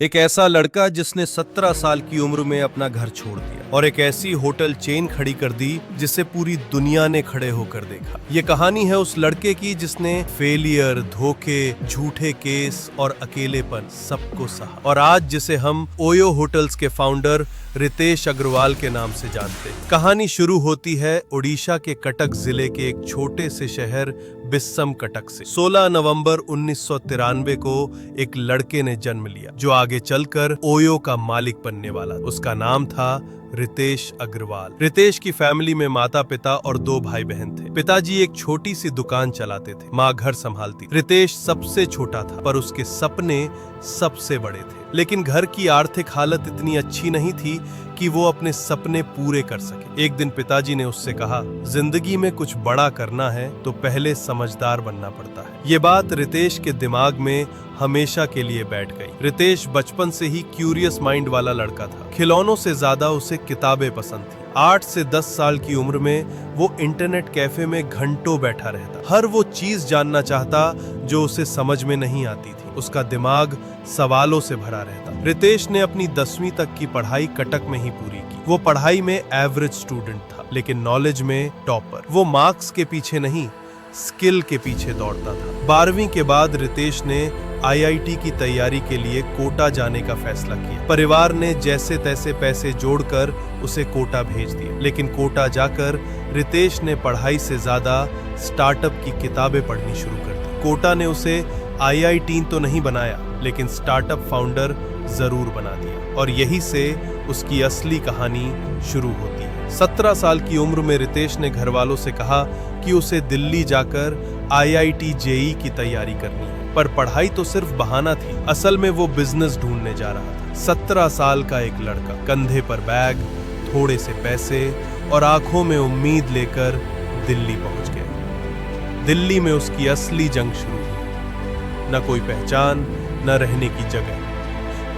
एक ऐसा लड़का जिसने 17 साल की उम्र में अपना घर छोड़ दिया और एक ऐसी होटल चेन खड़ी कर दी जिसे पूरी दुनिया ने खड़े होकर देखा। ये कहानी है उस लड़के की जिसने फेलियर, धोखे, झूठे केस और अकेलेपन सबको सहा और आज जिसे हम ओयो होटल्स के फाउंडर रितेश अग्रवाल के नाम से जानते हैं। कहानी शुरू होती है ओडिशा के कटक जिले के एक छोटे से शहर बिस्सम कटक से। 16 नवंबर 1993 को एक लड़के ने जन्म लिया जो आगे चलकर ओयो का मालिक बनने वाला। उसका नाम था रितेश अग्रवाल। रितेश की फैमिली में माता पिता और 2 भाई बहन थे। पिताजी एक छोटी सी दुकान चलाते थे, माँ घर संभालती। रितेश सबसे छोटा था पर उसके सपने सबसे बड़े थे। लेकिन घर की आर्थिक हालत इतनी अच्छी नहीं थी कि वो अपने सपने पूरे कर सके। एक दिन पिताजी ने उससे कहा, जिंदगी में कुछ बड़ा करना है तो पहले समझदार बनना पड़ता है। ये बात रितेश के दिमाग में हमेशा के लिए बैठ गई। रितेश बचपन से ही क्यूरियस माइंड वाला लड़का था। खिलौनों से ज्यादा उसे किताबें पसंद थी। 8 से 10 साल की उम्र में वो इंटरनेट कैफे में घंटों बैठा रहता। हर वो चीज जानना चाहता जो उसे समझ में नहीं आती थी। उसका दिमाग सवालों से भरा रहता। रितेश ने अपनी 10वीं तक की पढ़ाई कटक में ही पूरी की। वो पढ़ाई में एवरेज स्टूडेंट था लेकिन नॉलेज में टॉपर। वो मार्क्स के पीछे नहीं, स्किल के पीछे दौड़ता था। 12वीं के बाद रितेश ने IIT की तैयारी के लिए कोटा जाने का फैसला किया। परिवार ने जैसे तैसे पैसे जोड़कर उसे कोटा भेज दिया। लेकिन कोटा जाकर रितेश ने पढ़ाई से ज्यादा स्टार्टअप की किताबें पढ़नी शुरू कर दी। कोटा ने उसे IIT तो नहीं बनाया लेकिन स्टार्टअप फाउंडर जरूर बना दिया और यही से उसकी असली कहानी शुरू होती है। 17 साल की उम्र में रितेश ने घर वालों से कहा कि उसे दिल्ली जाकर IIT JEE की तैयारी करनी है, पर पढ़ाई तो सिर्फ बहाना थी। असल में वो बिजनेस ढूंढने जा रहा था। 17 साल का एक लड़का, कंधे पर बैग, थोड़े से पैसे और आंखों में उम्मीद लेकर दिल्ली पहुंच गया। दिल्ली में उसकी असली जंग शुरू हुई। न कोई पहचान, न रहने की जगह।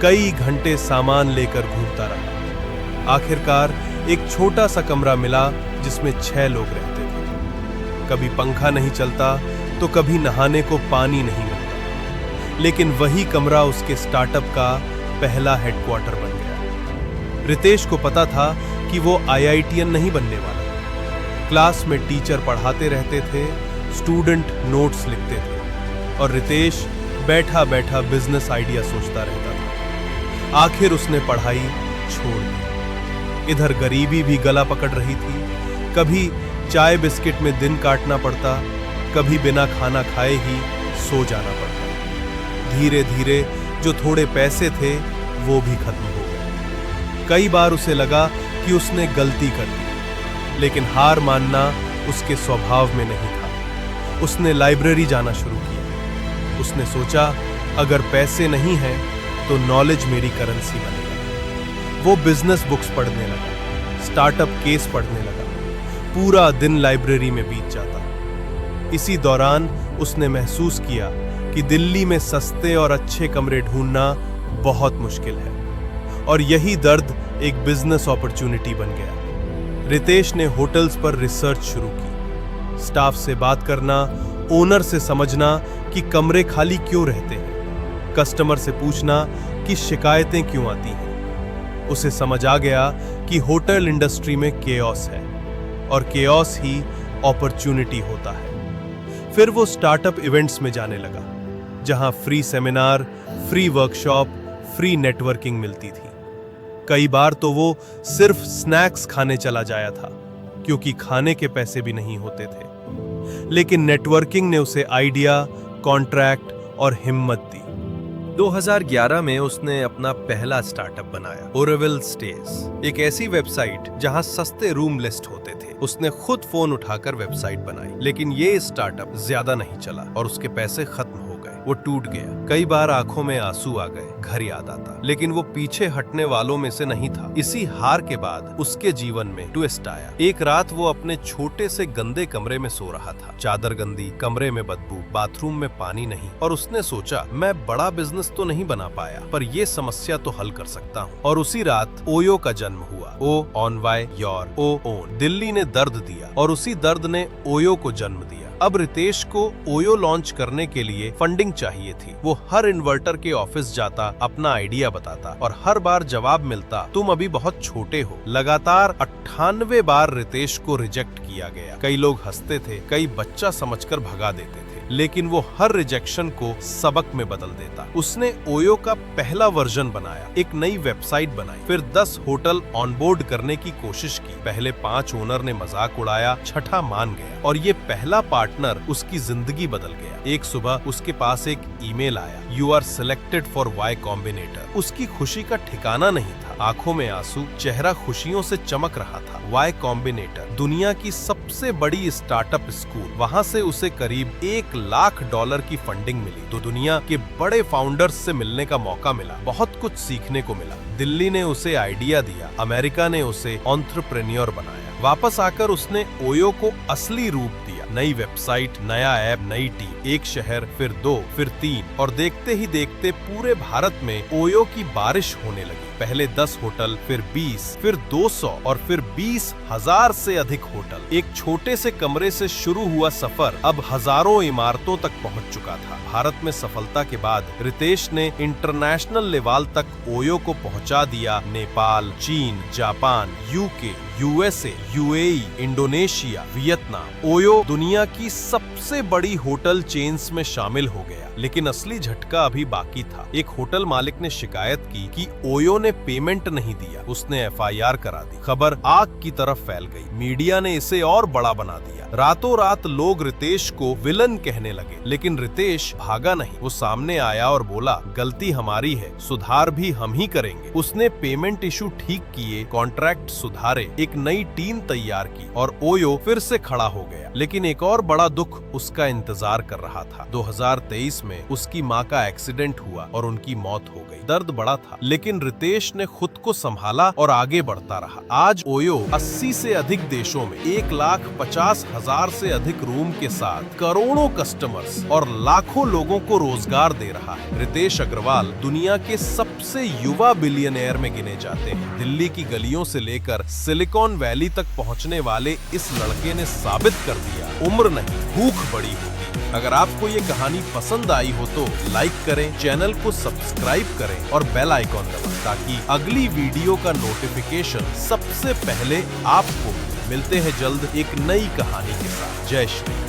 कई घंटे सामान लेकर घूमता रहा। आखिरकार एक छोटा सा कमरा मिला जिसमें 6 लोग रहते थे। कभी पंखा नहीं चलता तो कभी नहाने को पानी नहीं मिलता। लेकिन वही कमरा उसके स्टार्टअप का पहला हेडक्वार्टर बन गया। रितेश को पता था कि वो IITian नहीं बनने वाला। क्लास में टीचर पढ़ाते रहते थे, स्टूडेंट नोट्स लिखते थे और रितेश बैठा बैठा बिजनेस आइडिया सोचता रहता था। आखिर उसने पढ़ाई छोड़ दी। इधर गरीबी भी गला पकड़ रही थी। कभी चाय बिस्किट में दिन काटना पड़ता, कभी बिना खाना खाए ही सो जाना पड़ता। धीरे धीरे जो थोड़े पैसे थे वो भी खत्म हो गए। कई बार उसे लगा कि उसने गलती कर दी, लेकिन हार मानना उसके स्वभाव में नहीं था। उसने लाइब्रेरी जाना शुरू किया। उसने सोचा अगर पैसे नहीं हैं तो नॉलेज मेरी करेंसी बनेगा। वो बिजनेस बुक्स पढ़ने लगा, स्टार्टअप केस पढ़ने लगा। पूरा दिन लाइब्रेरी में बीत जाता। इसी दौरान उसने महसूस किया कि दिल्ली में सस्ते और अच्छे कमरे ढूंढना बहुत मुश्किल है और यही दर्द एक बिजनेस अपॉर्चुनिटी बन गया। रितेश ने होटल्स पर रिसर्च शुरू की, स्टाफ से बात करना, ओनर से समझना कि कमरे खाली क्यों रहते हैं, कस्टमर से पूछना कि शिकायतें क्यों आती हैं। उसे समझ आ गया कि होटल इंडस्ट्री में केओस है और केओस ही अपॉर्चुनिटी होता है। फिर वो स्टार्टअप इवेंट्स में जाने लगा जहां free seminar, free workshop, free networking मिलती थी। कई बार तो वो सिर्फ स्नैक्स खाने चला जाया था क्योंकि खाने के पैसे भी नहीं होते थे। लेकिन नेटवर्किंग ने उसे आइडिया, कॉन्ट्रैक्ट और हिम्मत दी। 2011 में उसने अपना पहला स्टार्टअप बनाया, ओरेविल स्टेज, एक ऐसी वेबसाइट जहां सस्ते रूम लिस्ट होते थे। उसने खुद फोन उठाकर वेबसाइट बनाई, लेकिन ये स्टार्टअप ज्यादा नहीं चला और उसके पैसे खत्म हो गए। वो टूट गया। कई बार आंखों में आंसू आ गए, घर याद आता, लेकिन वो पीछे हटने वालों में से नहीं था। इसी हार के बाद उसके जीवन में ट्विस्ट आया। एक रात वो अपने छोटे से गंदे कमरे में सो रहा था। चादर गंदी, कमरे में बदबू, बाथरूम में पानी नहीं, और उसने सोचा मैं बड़ा बिजनेस तो नहीं बना पाया पर ये समस्या तो हल कर सकता हूँ। और उसी रात ओयो का जन्म हुआ। O on Y your O own. Delhi ने दर्द दिया और उसी दर्द ने ओयो को जन्म दिया। अब रितेश को ओयो लॉन्च करने के लिए फंडिंग चाहिए थी। वो हर इन्वर्टर के ऑफिस जाता, अपना आइडिया बताता और हर बार जवाब मिलता, तुम अभी बहुत छोटे हो। लगातार 98 बार रितेश को रिजेक्ट किया गया। कई लोग हंसते थे, कई बच्चा समझकर भगा देते थे, लेकिन वो हर रिजेक्शन को सबक में बदल देता। उसने ओयो का पहला वर्जन बनाया, एक नई वेबसाइट बनाई, फिर 10 होटल ऑनबोर्ड करने की कोशिश की। पहले 5 ओनर ने मजाक उड़ाया, छठा मान गया और ये पहला पार्टनर उसकी जिंदगी बदल गया। एक सुबह उसके पास एक ईमेल आया, you are selected for Y Combinator. उसकी खुशी का ठिकाना नहीं था, आंखों में आंसू, चेहरा खुशियों से चमक रहा था। वाई कॉम्बिनेटर, दुनिया की सबसे बड़ी स्टार्टअप स्कूल। वहाँ से उसे करीब $1 लाख की फंडिंग मिली, तो दुनिया के बड़े फाउंडर्स से मिलने का मौका मिला, बहुत कुछ सीखने को मिला। दिल्ली ने उसे आइडिया दिया, अमेरिका ने उसे एंटरप्रेन्योर बनाया। वापस आकर उसने ओयो को असली रूप दिया, नई वेबसाइट, नया ऐप, नई टीम। एक शहर, फिर 2, फिर 3 और देखते ही देखते पूरे भारत में ओयो की बारिश होने लगी। पहले 10 होटल, फिर 20, फिर 200 और फिर 20,000 से अधिक होटल। एक छोटे से कमरे से शुरू हुआ सफर अब हजारों इमारतों तक पहुंच चुका था। भारत में सफलता के बाद रितेश ने इंटरनेशनल लेवल तक ओयो को पहुंचा दिया। नेपाल, चीन, Japan, UK, USA, UAE, Indonesia, Vietnam. OYO दुनिया की सबसे बड़ी होटल चेन्स में शामिल हो गया। लेकिन असली झटका अभी बाकी था। एक होटल मालिक ने शिकायत की कि ओयो ने पेमेंट नहीं दिया। उसने एफआईआर करा दी। खबर आग की तरफ फैल गई। मीडिया ने इसे और बड़ा बना दिया। रातों रात लोग रितेश को विलन कहने लगे, लेकिन रितेश भागा नहीं। वो सामने आया और बोला, गलती हमारी है, सुधार भी हम ही करेंगे। उसने पेमेंट इशू ठीक किए, कॉन्ट्रैक्ट सुधारे, एक नई टीम तैयार की और ओयो फिर से खड़ा हो गया। लेकिन एक और बड़ा दुख उसका इंतजार कर रहा था। 2023 में उसकी माँ का एक्सीडेंट हुआ और उनकी मौत हो गई। दर्द बड़ा था, लेकिन रितेश ने खुद को संभाला और आगे बढ़ता रहा। आज ओयो 80 से अधिक देशों में 1,50,000 से अधिक रूम के साथ करोड़ों कस्टमर्स और लाखों लोगों को रोजगार दे रहा है। रितेश अग्रवाल दुनिया के सबसे युवा बिलियनियर में गिने जाते हैं। दिल्ली की गलियों से लेकर सिलिकॉन वैली तक पहुंचने वाले इस लड़के ने साबित कर दिया, उम्र नहीं, भूख बड़ी होती। अगर आपको ये कहानी पसंद आई हो तो लाइक करें, चैनल को सब्सक्राइब करें और बेल आइकॉन दबाएं ताकि अगली वीडियो का नोटिफिकेशन सबसे पहले आपको मिलते हैं। जल्द एक नई कहानी के साथ। जय श्री राम।